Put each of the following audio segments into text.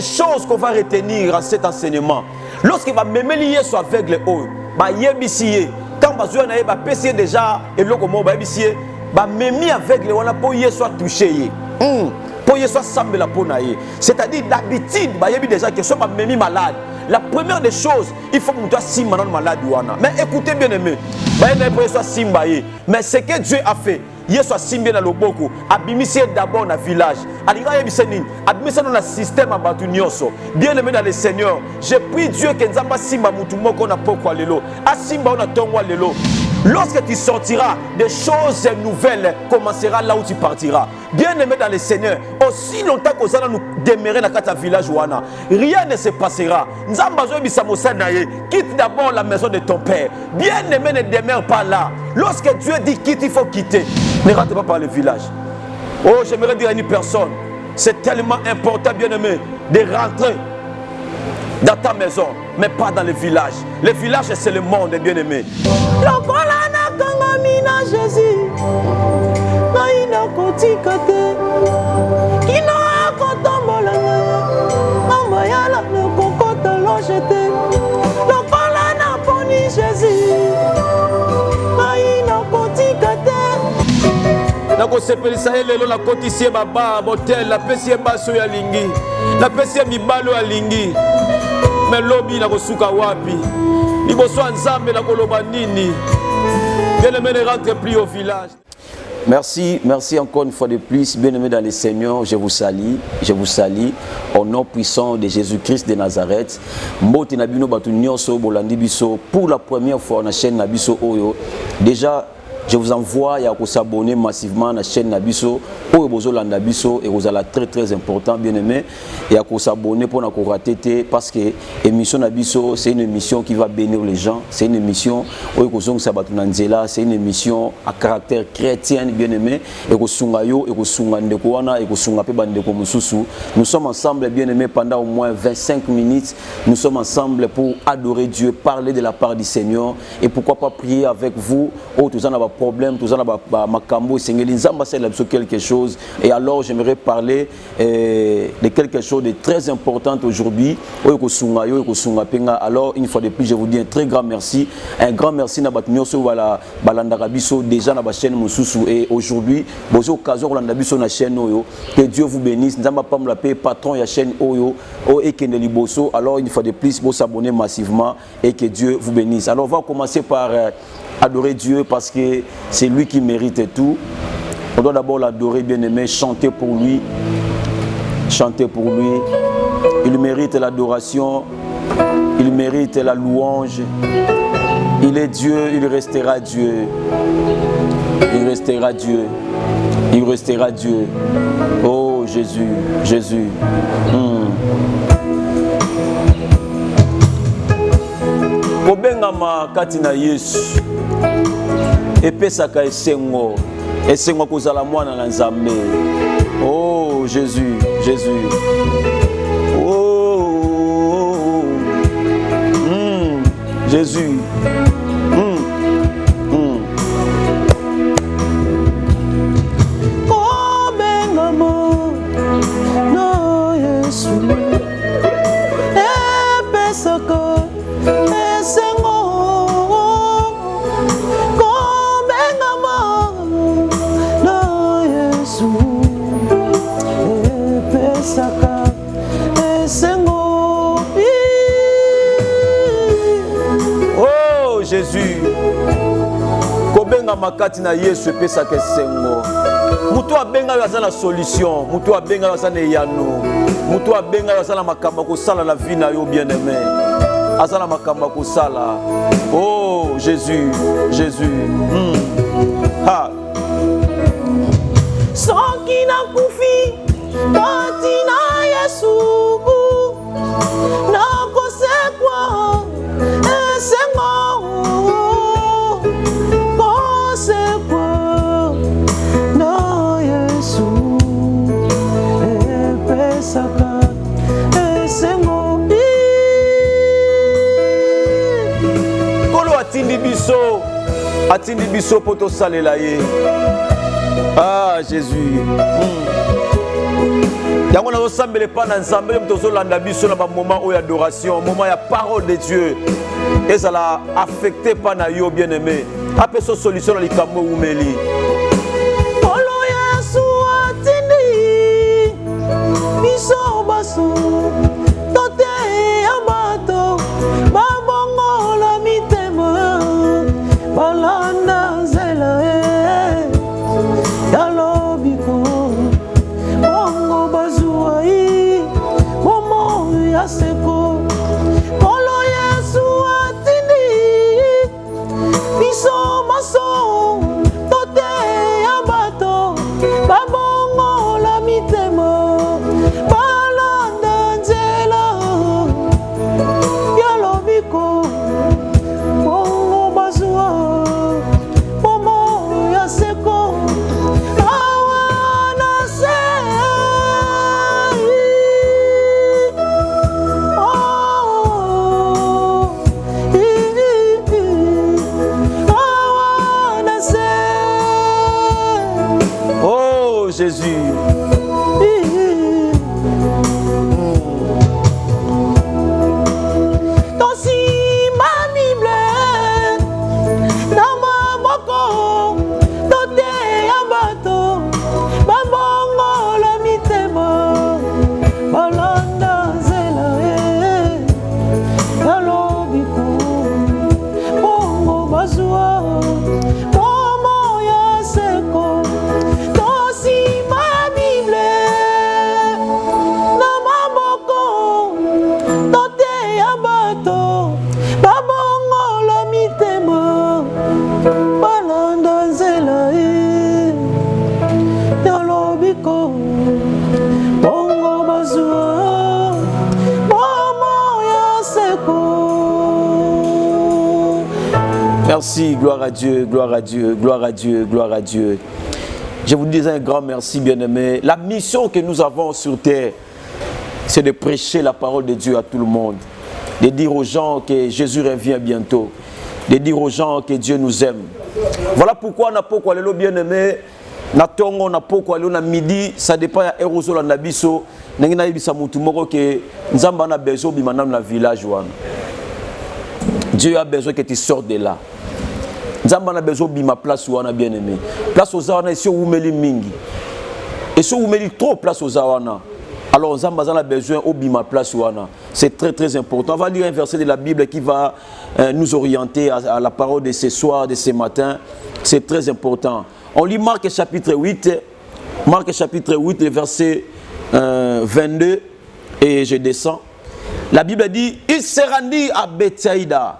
des choses qu'on va retenir à cet enseignement. Lorsqu'il va même lier soit aveugle, bah yebisiye. Quand bazoua na ba pesier déjà et loko mo ba yebisiye, bah même aveugle wala pour y soit touché. Pour y soit semble la peau naïe. C'est-à-dire d'habitude, bah yebi déjà que soit même malade. La première des choses, il faut que nous soyons simba malade. Mais écoutez bien aimé, mais ce que Dieu a fait, il soit simba dans le boko, abimiser d'abord dans le village. Abimiser dans le système abatunioso. Bien aimé dans le Seigneur, je prie Dieu que nous ayons simba mutumoko na pokwa lelo, asimba na tongwa lelo. Lorsque tu sortiras, des choses nouvelles commenceront là où tu partiras. Bien aimé dans le Seigneur, aussi longtemps que nous allons nous demeurer dans le village, rien ne se passera. Quitte d'abord la maison de ton père. Bien aimé, ne demeure pas là. Lorsque Dieu dit quitte, il faut quitter. Ne rentre pas par le village. Oh, j'aimerais dire à une personne, c'est tellement important, bien aimé, de rentrer dans ta maison, mais pas dans le village. Le village, c'est le monde, bien aimé. Jésus, na kosepelisa ye lelo na kotisie baba botel la pesi baso ya lingi la pesi mibalo ya lingi mais lobi na kosuka wapi liboso nzambe na koloba nini bien aimé ne rentre plus au village. Merci encore une fois de plus, bien-aimés dans le Seigneur, je vous salue au nom puissant de Jésus-Christ de Nazareth. Mboti na bino batu nyonso bolandi biso pour la première fois na chaîne Nabiso Oyo. Déjà je vous envoie à vous abonner massivement à la chaîne Nabiso pour vous Nabiso et vous allez très important bien aimé et à vous abonner pour ne pas rater parce que l'émission Nabiso c'est une émission qui va bénir les gens, c'est une émission où vous c'est une émission à caractère chrétien bien aimé et vous sungayo et vous sungandekoana et vous sungape bandeko mususu. Nous sommes ensemble bien aimé pendant au moins 25 minutes. Nous sommes ensemble pour adorer Dieu, parler de la part du Seigneur et pourquoi pas prier avec vous. Tous en problème, tous en makambo, c'est quelque chose. Et alors j'aimerais parler de quelque chose de très important aujourd'hui. Alors une fois de plus, je vous dis un très grand merci. Un grand merci à Batunyoso Balandarabiso déjà dans la chaîne Mususu. Et aujourd'hui, vous avez l'occasion de la chaîne Oyo. Que Dieu vous bénisse. Nous n'avons pas me l'appeler patron de la chaîne Oyo. Et que Bosso. Alors une fois de plus, vous s'abonner massivement et que Dieu vous bénisse. Alors on va commencer par adorer Dieu parce que c'est lui qui mérite tout. On doit d'abord l'adorer, bien aimé, chanter pour lui. Chanter pour lui. Il mérite l'adoration. Il mérite la louange. Il est Dieu, il restera Dieu. Il restera Dieu. Il restera Dieu. Oh Jésus, Jésus. Kobengama katina Yesu. Epesaka esengo. Esengo kozala mwana na Nzambe. Oh Jésus, Jésus. Oh. Jésus. Kobengama na Yesu. Epesaka Jésus, kobenga makati na Yesu pesa kesengo. Mutu abenga yaza la solution, mutu abenga yaza na yano, mutu abenga yaza na makamba ko sala la vie na yo bien-aimé. Azala makamba ko sala. Oh Jésus, Jésus. Ha. Soki na kufi, kati na Yesu. Na kosekwa esengo. Atindi biso poto salela ye. Ah Jésus. yango na osambele pa na nzambe tozolanda biso na ba moment o adoration moment ya parole de Dieu ezala affecté pa na yo bien aimé apeso solution na likambo umeli olo Yesu atindi biso baso tote amato babongo la mitema balanda zela yalobiko bongo bazuai momo yaseko olo Yesu atindi biso maso tote amato babongo la mitema balanda nzela yalobiko bongo bazua momo yaseko awana se awana se oh Jésus Merci, gloire à Dieu, gloire à Dieu, gloire à Dieu, gloire à Dieu. Je vous dis un grand merci, bien-aimés. La mission que nous avons sur terre, c'est de prêcher la parole de Dieu à tout le monde. De dire aux gens que Jésus revient bientôt. De dire aux gens que Dieu nous aime. Voilà pourquoi on n'a pas quoi le bien-aimé. Na tongo na poko alio na midi ça dépend ya erozo la nabiso nangi na yebisa mutu moko ke nzamba na besoin bi manam na village wana. Dieu a besoin que tu sortes de là. Nzamba na besoin bi ma place wana bien aimé. Place aux wana ici où meli mingi. Et si où meli trop place aux wana. Alors nzamba a besoin au bi ma place wana. C'est très très important. On va lire un verset de la Bible qui va nous orienter à la parole de ce soir, de ce matin. C'est très important. On lit Marc chapitre 8, le verset 22, et je descends. La Bible dit, il se rendit à Bethsaïda,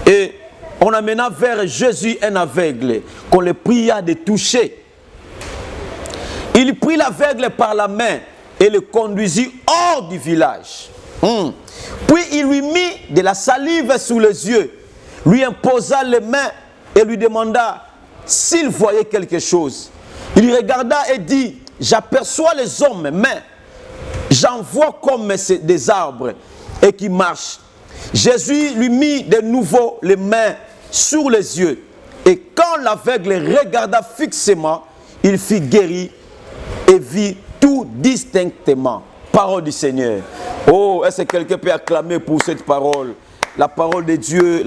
et on amena vers Jésus un aveugle, qu'on le pria de toucher. Il prit l'aveugle par la main, et le conduisit hors du village. Puis il lui mit de la salive sous les yeux, lui imposa les mains, et lui demanda s'il voyait quelque chose. Il regarda et dit, j'aperçois les hommes, mais j'en vois comme des arbres et qui marchent. Jésus lui mit de nouveau les mains sur les yeux. Et quand l'aveugle regarda fixement, il fut guéri et vit tout distinctement. Parole du Seigneur. Oh, est-ce que quelqu'un peut acclamer pour cette parole? La parole de Dieu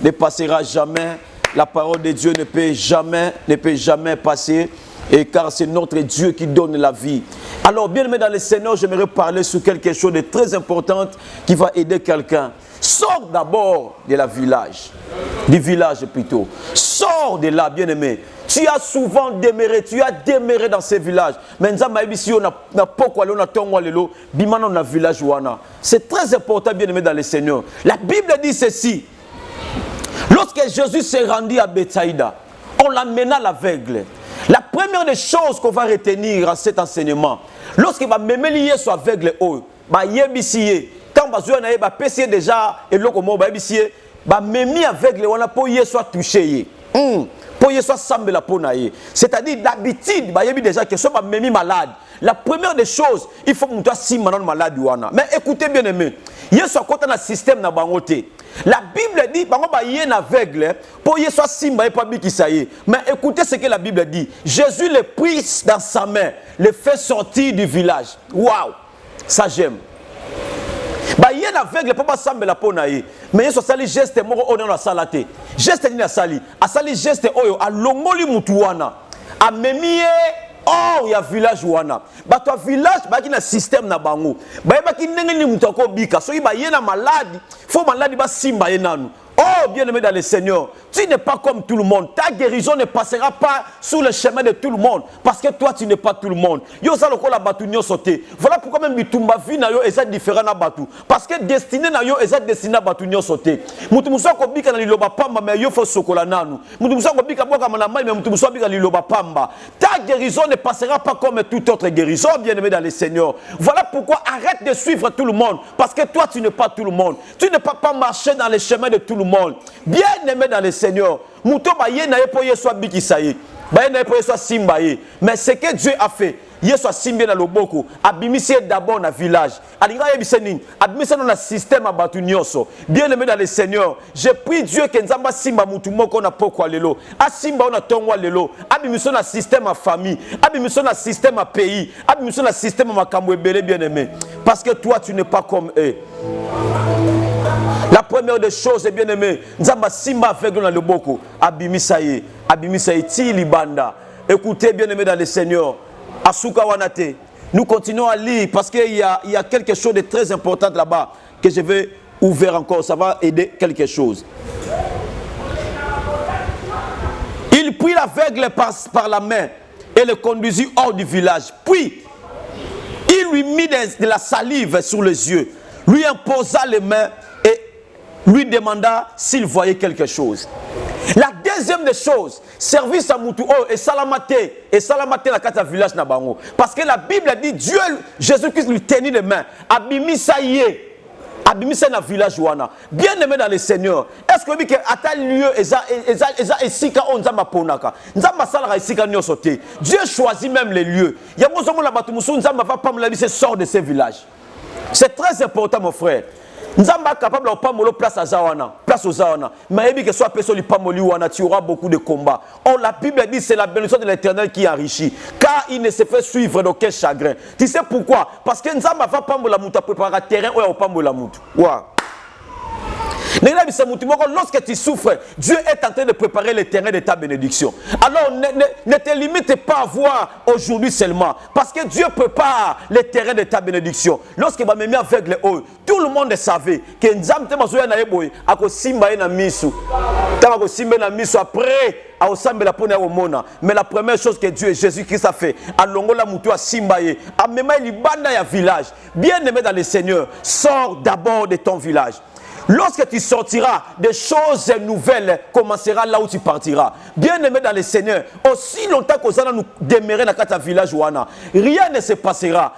ne passera jamais. La parole de Dieu ne peut jamais passer, et car c'est notre Dieu qui donne la vie. Alors, bien aimé dans le Seigneur, j'aimerais parler sur quelque chose de très important qui va aider quelqu'un. Sors d'abord de la village, du village plutôt. Sors de là, bien aimé. Tu as souvent demeuré, dans ces villages. Mais c'est très important, bien aimé dans le Seigneur. La Bible dit ceci. Lorsque Jésus s'est rendu à Bethsaïda, on l'amena à l'aveugle. La première des choses qu'on va retenir à cet enseignement, lorsqu'il va même lier sur aveugle, quand on va passer déjà et l'autre mot, même aveugle, on a pas soit touché. pour y soit semble la ponaye. C'est-à-dire d'habitude, bah y a déjà que soit même malade. La première des choses, il faut que nous si maintenant malade ouana. Mais écoutez bien aimé, y soit côté dans système na bangoté. La Bible dit bango ba y aveugle pour y soit simba et pas bi qui ça y est. Mais écoutez ce que la Bible dit. Jésus le prit dans sa main, le fait sortir du village. Waouh, ça j'aime. Bah y aveugle pour pas semble la ponaye. Mais y soit sali geste moko on na salate. Geste ni na sali. A sali geste oyo a longoli mutu wana. A memie oh, il y a village wana. Ba toi village ba ki na système na bango. Ba ki ndenge ni mutu ko bika. So ba yena malade, faut malade ba simba yenanu. Oh, bien-aimé dans le Seigneur, tu n'es pas comme tout le monde. Ta guérison ne passera pas sous le chemin de tout le monde. Parce que toi, tu n'es pas tout le monde. Yo sa loko la batu nyo sauté. Voilà pourquoi même bitumba vie na yo est différent na batu. Parce que destiné na yo est destiné na batu nyo sauté. Mutu musa ko bika na liloba pamba mais yo fo sokola nanu. Mutu musa ko bika boka na mai mais mutu musa bika liloba pamba. Ta guérison ne passera pas comme toute autre guérison, bien-aimé dans le Seigneur. Voilà pourquoi arrête de suivre tout le monde. Parce que toi, tu n'es pas tout le monde. Tu ne peux pas marcher dans les chemins de tout le monde. Bien aimé dans le Seigneur, Mouto baye na yepo yeswa biki saye, baye na yepo yeswa simbaye. Mais ce que Dieu a fait, yeswa simbe na loboko, abimise d'abord na village. Alinga yebisening, abimise na système abatu nyoso. Bien aimé dans le Seigneur, je prie Dieu que nzamba simba mutu moko na pokwa lelo, a simba na tongwa lelo, abimise na système à famille, abimise na système à pays, abimise na système à makambo ebele bien aimé. Parce que toi tu n'es pas comme eux. La première des choses, bien aimé, Nzamba Simba avec dans le boko, Abimisaye ti libanda. Écoutez, bien aimé dans le Seigneur, Asuka Wanate, nous continuons à lire parce qu'il y a quelque chose de très important là-bas que je vais ouvrir encore, ça va aider quelque chose. Il prit l'aveugle par la main et le conduisit hors du village. Puis, il lui mit de la salive sur les yeux, lui imposa les mains et lui demanda s'il voyait quelque chose. La deuxième des choses, service à Moutou et salamate la kata village na bango. Parce que la Bible dit Dieu, Jésus-Christ lui tenait les mains. Abimisaye, abimisa na village wana. Bien aimé dans le Seigneur. Est-ce que que à tel lieu eza esika on nzamba ponaka. Nzamba sala esika nyoso te. Dieu choisit même les lieux. Ya mozomo la batu musu nzamba va pas me la laisser sort de ces villages. C'est très important mon frère. Nzamba capable de pamolo place à Zawana, place aux Zawana. Mais que soit personne pamoli wana, tu auras beaucoup de combats. Or la Bible dit c'est la bénédiction de l'Éternel qui enrichit, car il ne se fait suivre d'aucun chagrin. Tu sais pourquoi? Parce que Nzamba va pamola muta préparer terrain ou pamola mutu. Wow. Lorsque tu souffres, Dieu est en train de préparer le terrain de ta bénédiction. Alors ne te limite pas à voir aujourd'hui seulement. Parce que Dieu prépare le terrain de ta bénédiction. Lorsque tu me mis avec les hauts, tout le monde savait que Nzam te mazoya na yeboy ako simba na misu. Tama simba na misu après a osambe la pona omona. Mais la première chose que Dieu et Jésus-Christ a fait, a longo la mutu a simbaye, a même libanda ya village. Bien aimé dans le Seigneur, sors d'abord de ton village. Lorsque tu sortiras, des choses nouvelles commenceront là où tu partiras. Bien aimé dans le Seigneur, aussi longtemps que ça nous demeurer dans ta village ouana, rien ne se passera.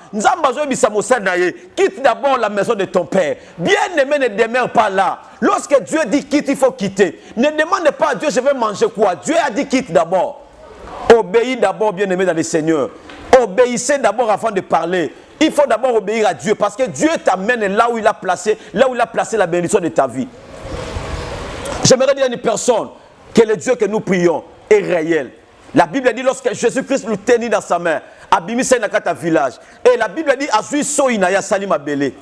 Quitte d'abord la maison de ton père. Bien aimé, ne demeure pas là. Lorsque Dieu dit quitte, il faut quitter. Ne demande pas à Dieu je vais manger quoi. Dieu a dit quitte d'abord. Obéis d'abord, bien aimé dans le Seigneur. Obéissez d'abord avant de parler. Il faut d'abord obéir à Dieu parce que Dieu t'amène là où il a placé la bénédiction de ta vie. J'aimerais dire à une personne que le Dieu que nous prions est réel. La Bible dit lorsque Jésus-Christ nous tenait dans sa main, Abimisa na kata village. Et la Bible dit Azui soina ya salima bele.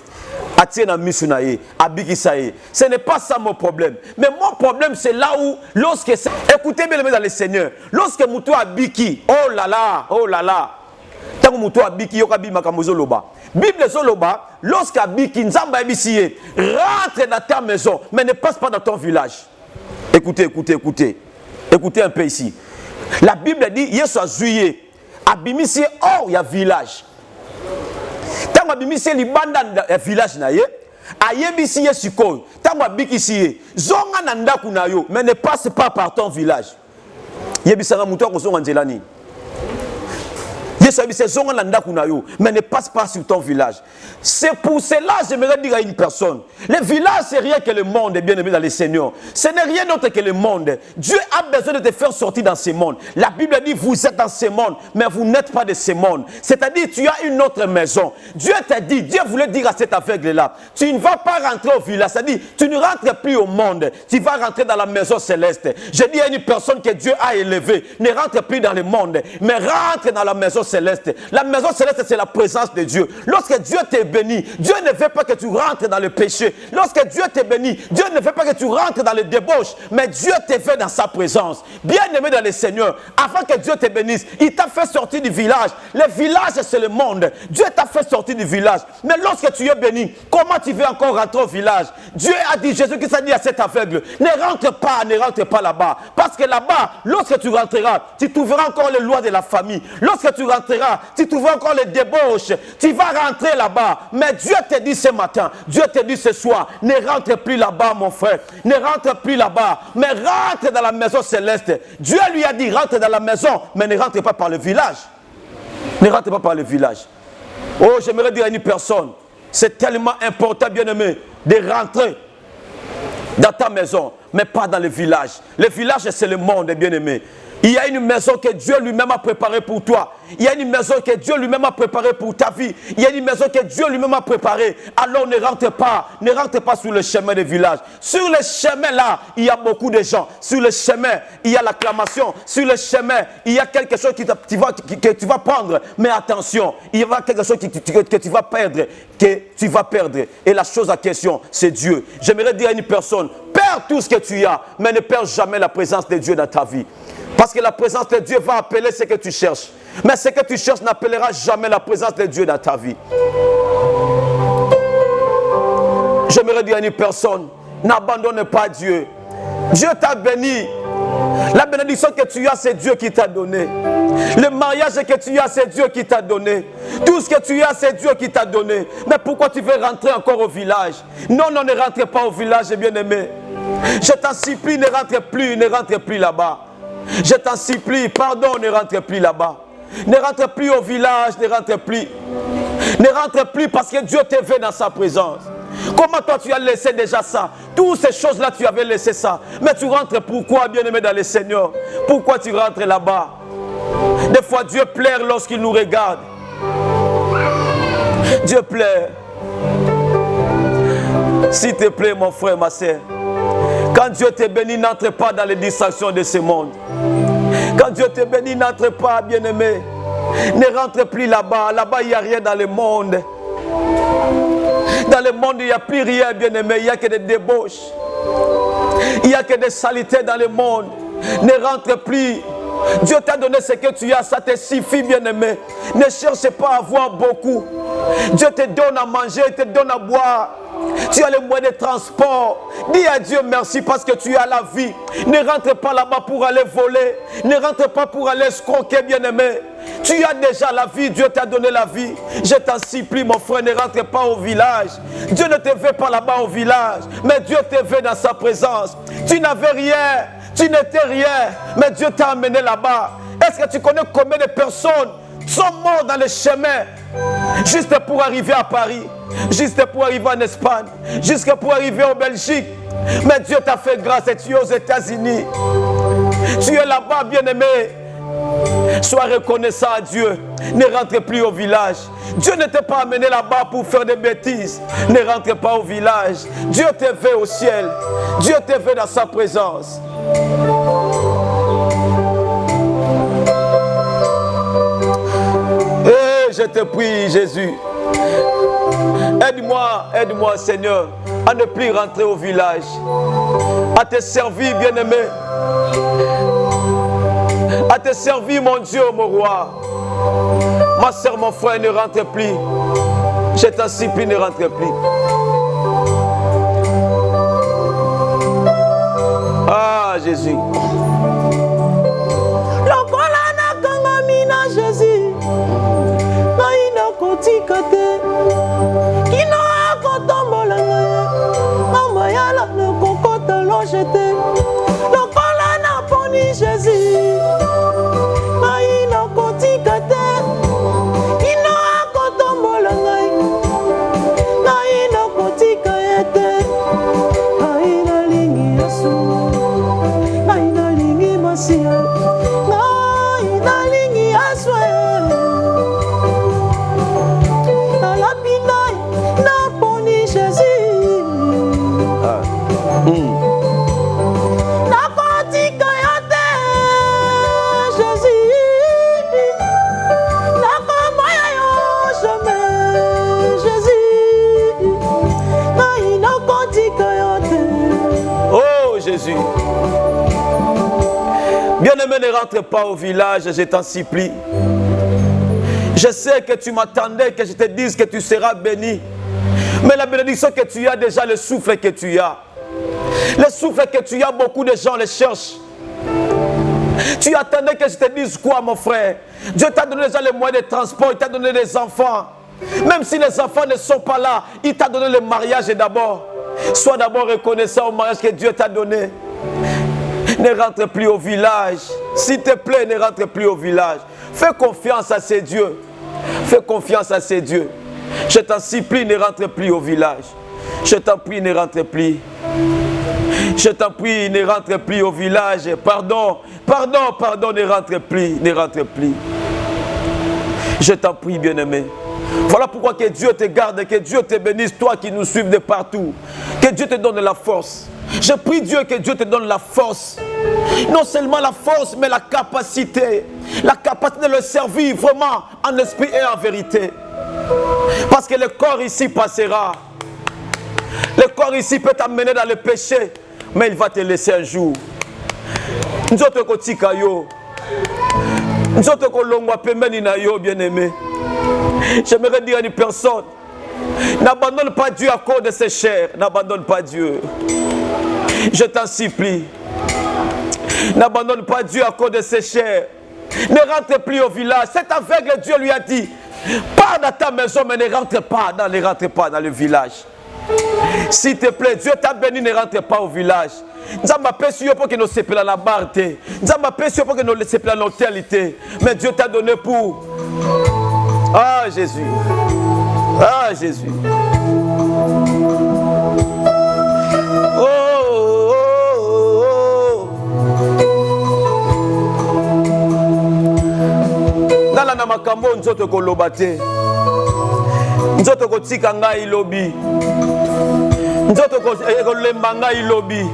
Atiena misunaye, abikisaye. Ce n'est pas ça mon problème. Mais mon problème c'est là où lorsque écoutez bien dans le Seigneur, lorsque Moutou abiki, oh là là. Tant que Moutou abiki yokabi makamozo loba. Bible zoloba, lorsqu'abiki nzamba ebisiye, rentre dans ta maison, mais ne passe pas dans ton village. Écoutez. Écoutez un peu ici. La Bible dit Yesu azuye, abimisiye or ya village. Tant que abimisiye libanda ya village na ye, ayebisiye sikoyo. Tant que abikisiye, zonga na ndaku na yo, mais ne passe pas par ton village. Yebisanga Moutou akozonga nzelani. mais ne passe pas sur ton village. C'est pour cela que j'aimerais dire à une personne, le village c'est rien que le monde, bien aimé dans le Seigneur. Ce n'est rien d'autre que le monde. Dieu a besoin de te faire sortir dans ce monde. La Bible dit, vous êtes dans ce monde, mais vous n'êtes pas de ce monde. C'est-à-dire, tu as une autre maison. Dieu t'a dit, Dieu voulait dire à cet aveugle-là, tu ne vas pas rentrer au village. C'est-à-dire, tu ne rentres plus au monde. Tu vas rentrer dans la maison céleste. Je dis à une personne que Dieu a élevée, ne rentre plus dans le monde, mais rentre dans la maison céleste. La maison céleste, c'est la présence de Dieu. Lorsque Dieu te bénit, Dieu ne veut pas que tu rentres dans le péché. Lorsque Dieu te bénit, Dieu ne veut pas que tu rentres dans le débauche, mais Dieu te veut dans sa présence. Bien aimé dans le Seigneur, avant que Dieu te bénisse, il t'a fait sortir du village. Le village, c'est le monde. Dieu t'a fait sortir du village. Mais lorsque tu es béni, comment tu veux encore rentrer au village? Dieu a dit, Jésus-Christ a dit à cet aveugle, ne rentre pas là-bas. Parce que là-bas, lorsque tu rentreras, tu trouveras encore les lois de la famille. Lorsque tu rentreras, tu trouveras encore les débauches. Tu vas rentrer là-bas. Mais Dieu te dit ce matin, Dieu te dit ce soir, ne rentre plus là-bas, mon frère. Ne rentre plus là-bas, mais rentre dans la maison céleste. Dieu lui a dit, rentre dans la maison, mais ne rentre pas par le village. Ne rentre pas par le village. Oh, j'aimerais dire à une personne, c'est tellement important, bien-aimé, de rentrer dans ta maison, mais pas dans le village. Le village, c'est le monde, bien-aimé. Il y a une maison que Dieu lui-même a préparée pour toi. Il y a une maison que Dieu lui-même a préparée pour ta vie. Il y a une maison que Dieu lui-même a préparée. Alors ne rentre pas sur le chemin du village. Sur le chemin là, il y a beaucoup de gens. Sur le chemin, il y a l'acclamation. Sur le chemin, il y a quelque chose que tu vas prendre. Mais attention, il y a quelque chose que tu vas perdre. Et la chose à question, c'est Dieu. J'aimerais dire à une personne, perds tout ce que tu as, mais ne perds jamais la présence de Dieu dans ta vie. Parce que la présence de Dieu va appeler ce que tu cherches. Mais ce que tu cherches n'appellera jamais la présence de Dieu dans ta vie. J'aimerais dire à une personne, n'abandonne pas Dieu. Dieu t'a béni. La bénédiction que tu as, c'est Dieu qui t'a donné. Le mariage que tu as, c'est Dieu qui t'a donné. Tout ce que tu as, c'est Dieu qui t'a donné. Mais pourquoi tu veux rentrer encore au village? Non, ne rentre pas au village, bien-aimé. Je t'en supplie, ne rentre plus là-bas. Je t'en supplie, pardon, ne rentre plus là-bas. Ne rentre plus au village, ne rentre plus. Ne rentre plus parce que Dieu te veut dans sa présence. Comment toi tu as laissé déjà ça? Toutes ces choses-là, tu avais laissé ça. Mais tu rentres pourquoi, bien-aimé dans le Seigneur? Pourquoi tu rentres là-bas? Des fois, Dieu pleure lorsqu'il nous regarde. Dieu pleure. S'il te plaît, mon frère, ma soeur. Quand Dieu te bénit, n'entre pas dans les distractions de ce monde. Quand Dieu te bénit, n'entre pas, bien-aimé. Ne rentre plus là-bas. Là-bas, il n'y a rien dans le monde. Dans le monde, il n'y a plus rien, bien-aimé. Il n'y a que des débauches. Il n'y a que des saletés dans le monde. Ne rentre plus. Dieu t'a donné ce que tu as, ça te suffit, bien-aimé. Ne cherche pas à avoir beaucoup. Dieu te donne à manger, il te donne à boire. Tu as les moyens de transport. Dis à Dieu merci parce que tu as la vie. Ne rentre pas là-bas pour aller voler. Ne rentre pas pour aller escroquer, bien-aimé. Tu as déjà la vie, Dieu t'a donné la vie. Je t'en supplie, mon frère, ne rentre pas au village. Dieu ne te veut pas là-bas au village, mais Dieu te veut dans sa présence. Tu n'avais rien, tu n'étais rien, mais Dieu t'a amené là-bas. Est-ce que tu connais combien de personnes sont mortes dans le chemin juste pour arriver à Paris, juste pour arriver en Espagne, juste pour arriver en Belgique? Mais Dieu t'a fait grâce et tu es aux États-Unis. Tu es là-bas, bien-aimé. Sois reconnaissant à Dieu. Ne rentre plus au village. Dieu ne t'a pas amené là-bas pour faire des bêtises. Ne rentre pas au village. Dieu te veut au ciel. Dieu te veut dans sa présence. Et je te prie, Jésus. Aide-moi, Seigneur, à ne plus rentrer au village. À te servir, bien-aimé. À te servir, mon Dieu, mon roi. Ma soeur, mon frère, ne rentre plus. Je t'en supplie, ne rentre plus. Ah, Jésus. Jésus. Bien-aimé, ne rentre pas au village, je t'en supplie. Je sais que tu m'attendais, que je te dise que tu seras béni. Mais la bénédiction que tu as déjà, le souffle que tu as. Le souffle que tu as, beaucoup de gens le cherchent. Tu attendais que je te dise quoi, mon frère? Dieu t'a donné déjà les moyens de transport, il t'a donné des enfants. Même si les enfants ne sont pas là, il t'a donné le mariage d'abord. Sois d'abord reconnaissant au mariage que Dieu t'a donné. Ne rentre plus au village. S'il te plaît, ne rentre plus au village. Fais confiance à ces dieux. Fais confiance à ces dieux. Je t'en supplie, ne rentre plus au village. Je t'en prie, ne rentre plus. Je t'en prie, ne rentre plus au village. Pardon, ne rentre plus, ne rentre plus. Je t'en prie, bien-aimé. Voilà pourquoi que Dieu te garde, que Dieu te bénisse, toi qui nous suives de partout. Que Dieu te donne la force. Je prie Dieu que Dieu te donne la force. Non seulement la force, mais la capacité. La capacité de le servir vraiment en esprit et en vérité. Parce que le corps ici passera. Le corps ici peut t'amener dans le péché, mais il va te laisser un jour. Nous autres kotika yo. Nous autres kolongwa pembeni na yo, bien-aimé. J'aimerais dire à une personne, n'abandonne pas Dieu à cause de ses chairs. N'abandonne pas Dieu. Je t'en supplie. N'abandonne pas Dieu à cause de ses chairs. Ne rentre plus au village. Cet aveugle, Dieu lui a dit, pars dans ta maison, mais ne rentre pas dans le village. S'il te plaît, Dieu t'a béni, ne rentre pas au village. Nzamba pesi yo pour que nous sepela la barre. Nzamba pesi yo pour que nous sepela l'hôtel. Mais Dieu t'a donné pour. Ah Jésus. Ah Jésus. Oh, oh, oh, oh. Nala na makambo nzoto koloba te. Nzoto kotika ngai lobi. Nzoto kolemba ngai lobi.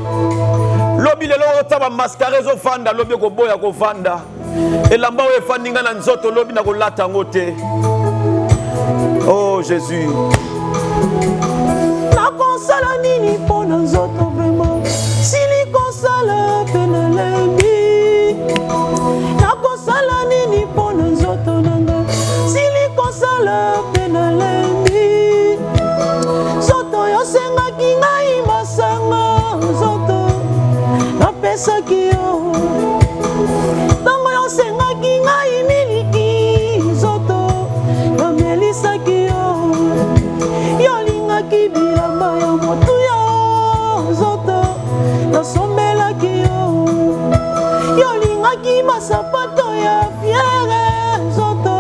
Lobi lelo otaba mascara zo fanda lobi ko boya ko fanda. Elamba o efandinga na nzoto lobi na ko lata ngote. Oh Jésus. Na konsala nini pona nzoto vraiment. Sili konsala penelembi. Na konsala nini pona nzoto nanga. Sili konsala penelembi. Zoto yo senga kingai masanga zoto. Na pesa kiyo. Tango yo senga kingai miliki zoto. Na melisa kiyo. Yo linga kibilamba ya motu yo zoto. Na sombela kiyo. Yo linga ki masapato ya fiere zoto.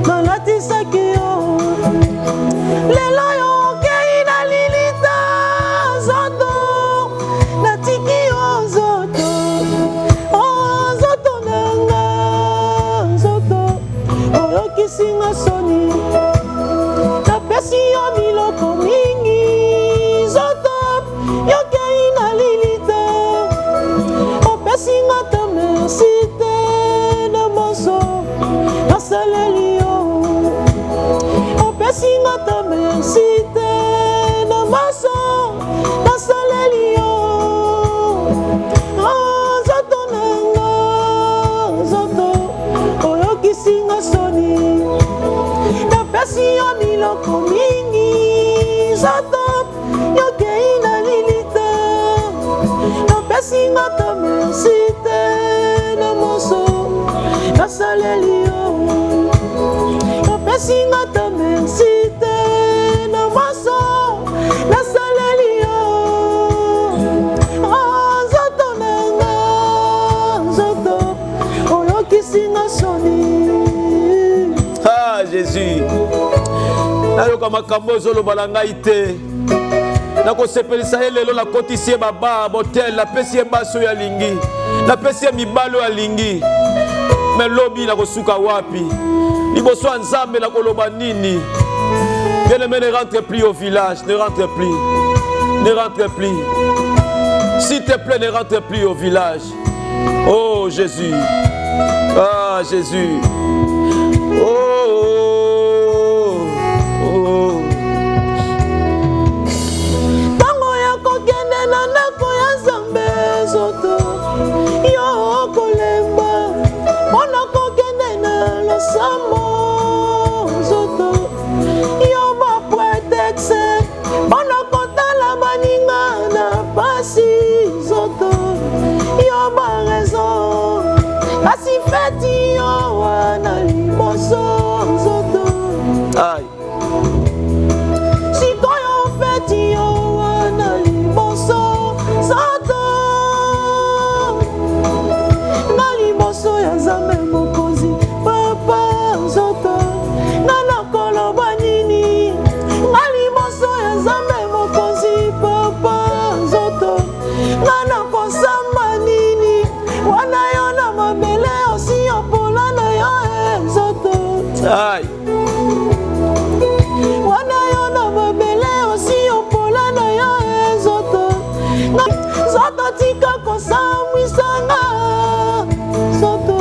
Na latisa kiyo. Lelo yo kei na lilita zoto. Na tiki yo zoto. Oh zoto nanga zoto. Oyo kisinga soni. Na pesi yo miloko mingi zoto. Yo kei na lilita. O pesi nga te merci te na moso. Na saleli yo. O pesi nga te merci te na moso. Na saleli yo. Ah zoto nanga zoto. Oyo kisinga soni. Na pesi yo miloko mingi zoto. Yo kei na lilita. Na pesi nga te merci te na moso. Na saleli yo. Na pesi nga te merci te na moso. Na saleli yo. Ah zoto nanga zoto. Oyo kisinga soni. Ah Jésus. Nayoka makambo zoloba na ngai te. Nakosepelisa ye lelo nakotisi ye baba botel napesi ye baso ya lingi. Napesi ye mibalo ya lingi. Mais lobi nakosuka wapi? Liboso ya Nzambe nakoloba nini? Bien-aimé, ne rentre plus au village, ne rentre plus. Ne rentre plus. S'il te plaît, ne rentre plus au village. Oh Jésus. Ah Jésus. Oh. Oh. Tango ya kokende na ndako ya Nzambe zoto. Yo kole Samo Zoto Yo ma prétexte Bona kota la baninga na pasi Zoto Yo ma raison Kasi feti yo wana liboso Zoto Aïe. Sikoyo feti yo wana liboso Zoto Na liboso ya Nzambe Mokonzi Papa Zoto Na nakoloba nini Na liboso ya Nzambe Mokonzi Papa Zoto Na nakosamba nini Wana yo na mabele osi opola na yo Zoto Aïe. Wana yo na mabele osi opola na yo Zoto Zoto tika kosamwisanga Zoto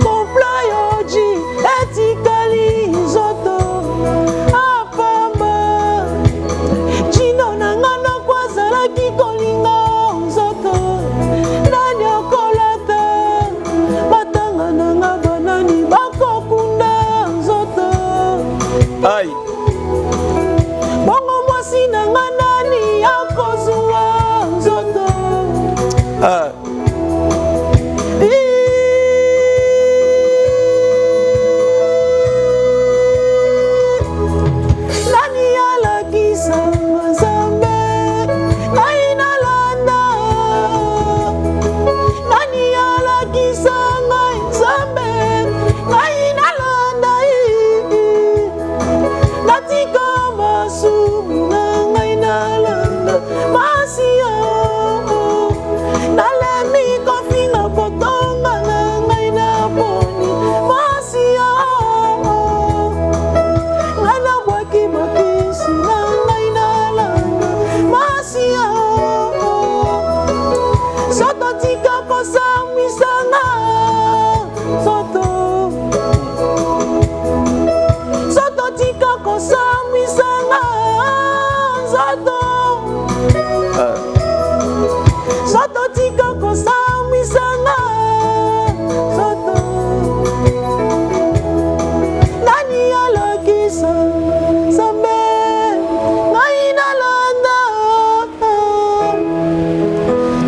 Kompla yoji etikali Zoto Apamba Jino na ngana kwa zalaki kolinga Zoto Nani okolata Batanga na nga banani bakokunda Zoto Aïe. Bongo mwasi na nga nani akozwa Zoto Aïe. Nani alakisa Nzambe ngai nalanda Nani alakisa ngai Nzambe ngai nalanda Natika masumu na ngai nalanda Masia Nalemi kofinga kotonga na ngai na poni Masia Ngana bwaki makisi na ngai nalanda Masia Zoto tika kosamwisanga Zoto Zoto tika kosamwisanga Zoto Zoto tika kosamwisanga Zoto Nani alakisa Nzambe ngai nalanda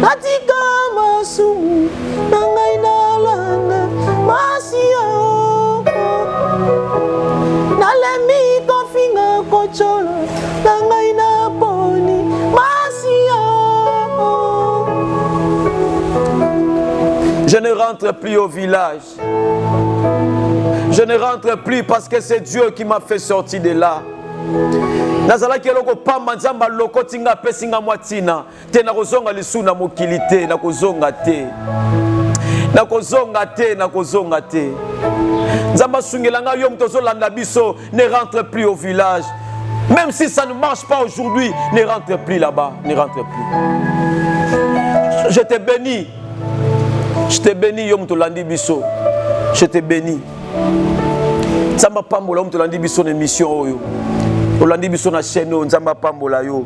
Natika masumu na ngai nalanda Masia Nalemi kofinga kochola na ngai na poni Masia Je ne rentre plus au village. Je ne rentre plus parce que c'est Dieu qui m'a fait sortir de là. Nazalaki eloko pamba nzamba loko tinga pesinga mwatina te nakozonga lisu na mokili te nakozonga te nakozonga te nakozonga te nzamba sungelanga yo mtozo landa biso ne rentre plus au village. Même si ça ne marche pas aujourd'hui, ne rentre plus là-bas, ne rentre plus. Je te bénis. Je te bénis yo mtolandi biso. Je te bénis. Nzamba pambola yo mtolandi biso na mission oyo. Olandi biso na chaîne nzamba pambola yo.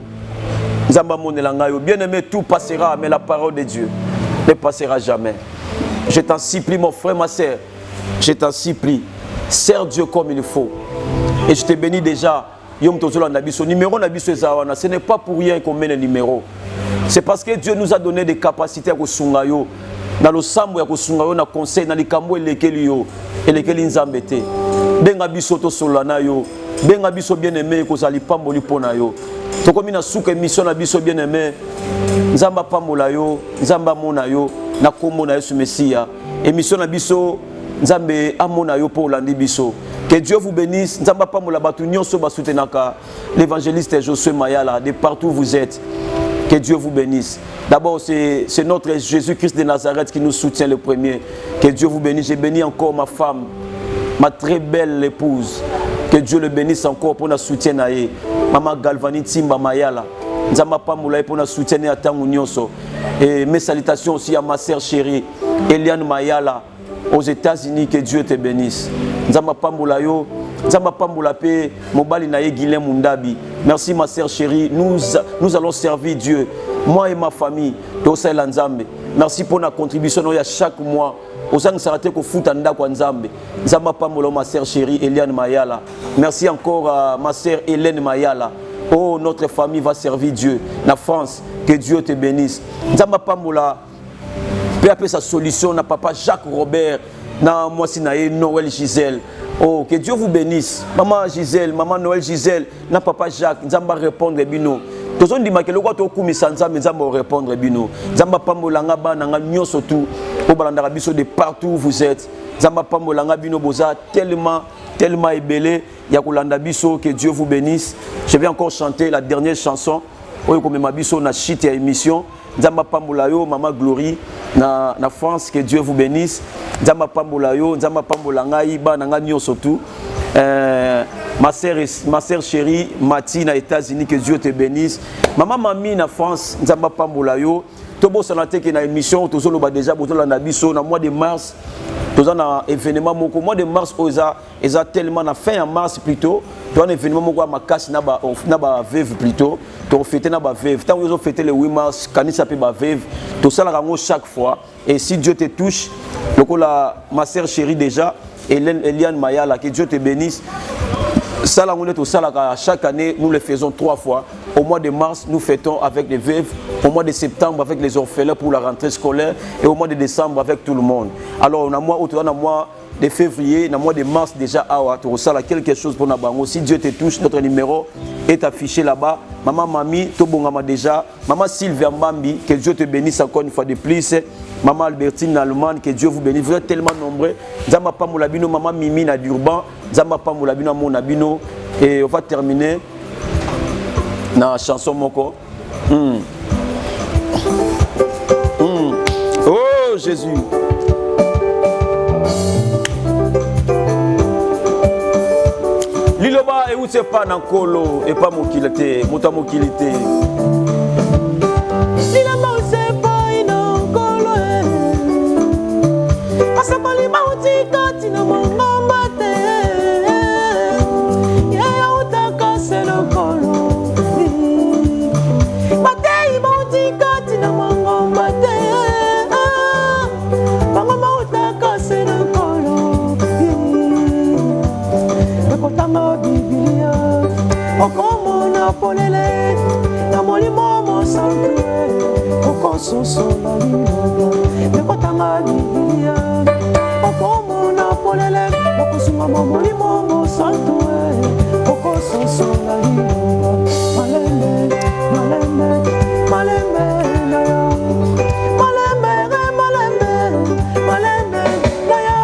Nzamba monelanga yo. Bien-aimé, tout passera, mais la parole de Dieu ne passera jamais. Je t'en supplie mon frère, ma sœur. Je t'en supplie. Sers Dieu comme il faut. Et je te bénis déjà. Numéro ce n'est pas pour rien qu'on met le numéro. C'est parce que Dieu nous a donné des capacités à Kosungayo. Dans le sambo ya Kosungayo, na conseil, na likambo elekelio, elekeli nzambete. Benga biso to solana yo. Benga biso bien-aimé kozali pamboli pona yo. Tokomi na suka émission na biso bien-aimé. Nzamba pambola yo, nzamba mona yo, na kombo na Yesu Messia. Émission na biso nzambe amona yo pour landi biso. Que Dieu vous bénisse. Nzamba pambola batu nyonso ba soutenaka l'évangéliste Josué Mayala de partout où vous êtes. Que Dieu vous bénisse. D'abord, c'est notre Jésus-Christ de Nazareth qui nous soutient le premier. Que Dieu vous bénisse. J'ai béni encore ma femme, ma très belle épouse. Que Dieu le bénisse encore pour notre soutien. Maman Galvani Timba Mayala. Nzamba pambola pour notre soutien à Tangu Nyonso. Et mes salutations aussi à ma sœur chérie, Eliane Mayala, aux États-Unis. Que Dieu te bénisse. Nzamba pambola yo. Nzamba pambola pe mobali na ye Guilhem Mundabi. Merci ma sœur chérie. Nous allons servir Dieu. moi et ma famille, tosala nzambe. Merci pour la contribution à chaque mois. Au sein de Sarate ko futa ndako nzambe. Nzamba pamolo ma sœur chérie Eliane Mayala. Merci encore à ma sœur Hélène Mayala. Oh, notre famille va servir Dieu. La France, que Dieu te bénisse. Nzamba pamola peut appeler sa solution na papa Jacques Robert, na moi sinaye Noël Gisèle. Oh, que Dieu vous bénisse. Maman Gisèle, maman Noël Gisèle, na papa Jacques, nzamba répondre bino. Tous on dit que le roi toku misanza nzamba répondre bino. Nzamba pamola nga ba nga nyoso tout. Au balandara biso de partout où vous êtes. Nzamba pamola nga bino boza tellement ébélé. Yakulanda biso, que Dieu vous bénisse. Je vais encore chanter la dernière chanson. Oyo comme ma biso na chite ya émission. Nzamba pamola yo mama Glory na France, que Dieu vous bénisse. Nzamba pamola yo, nzamba pamola ngai ba nga nyoso tout. Ma sœur chérie Mati na États-Unis, que Dieu te bénisse. Maman Mami na France, nzamba pamola yo. Tobo sanate que na émission tozolo ba déjà botola na biso na mois de mars. Tous un événement moko mois de mars eza tellement na fin en mars plutôt. Tous un événement moko ma casse na ba veuve plutôt. To fêter na ba veuve. Tant vous fêter le 8 mars, kanisa pe ba veuve. Tout ça la rango chaque fois. Et si Dieu te touche, ma sœur chérie déjà, Eliane Mayala, que Dieu te bénisse. Ça là, chaque année, nous le faisons 3 fois. Au mois de mars, nous fêtons avec les veuves. Au mois de septembre, avec les orphelins pour la rentrée scolaire. Et au mois de décembre, avec tout le monde. Alors, on a mois de février, on a mois de mars déjà. Ça là, quelque chose pour nous. Si Dieu te touche, notre numéro est affiché là-bas. Maman Mami, Tobongama déjà. Maman Sylvia Mbambi, que Dieu te bénisse encore une fois de plus. Maman Albertine Allemagne, que Dieu vous bénisse. Vous êtes tellement nombreux. Zamba Pamoulabino, Maman Mimi na Durban. Zamba Pamoulabino, mon abino. Et on va terminer dans la chanson Moko. Oh Jésus. Liloba et où c'est pas Nankolo et pas Mokilité, Mota Mokilité. Liloba où c'est pas Nankolo. Parce que les mautis quand ils n'ont pas maté. Y'a où t'as cassé le colo. Maté, ils m'ont dit quand ils n'ont pas maté. Maman où t'as cassé le colo. Kotanga Biblia, okomo na polele, na molimo mo santo, okososo na liloba. Kotanga Biblia, okomo na polele, okosuma mo molimo mo santo, okososo na liloba. Malembe, malembe, malembe na ya, malembe, malembe, malembe na ya.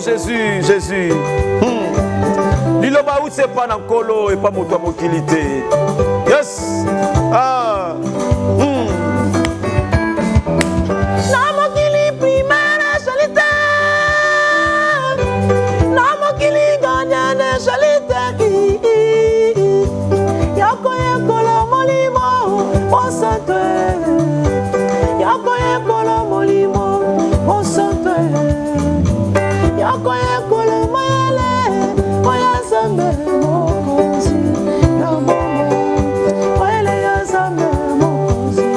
Jésus, Jésus. Liloba où c'est pas Nankolo et pas Moto Mokilité. Yes. Ah. Namokili primaire chalite. Namokili gagnane chalite. Yako yekola molimo osante. Yako yekola molimo osante. Yako yekola mayele oyazambe mokozi na momo oyele yazambe mokozi.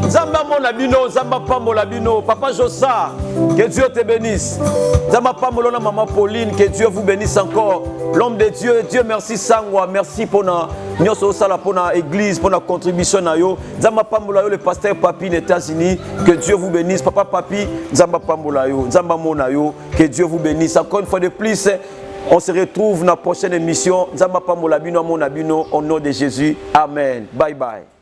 Zamba mon abino, Zamba Pambola bino, Papa Jossa, que Dieu te bénisse. Zamba Pambola maman Pauline, que Dieu vous bénisse encore. L'homme de Dieu, Dieu merci Sangwa, merci pour na nyoso sala pour na église, pour na contribution na yo. Zamba Pambola yo le pasteur Papi aux États-Unis, que Dieu vous bénisse. Papa Papi, Zamba Pambola yo, Zamba Mona yo, que Dieu vous bénisse. Encore une fois de plus, on se retrouve dans la prochaine émission. Zamba Pambola bino mon abino au nom de Jésus. Amen. Bye bye.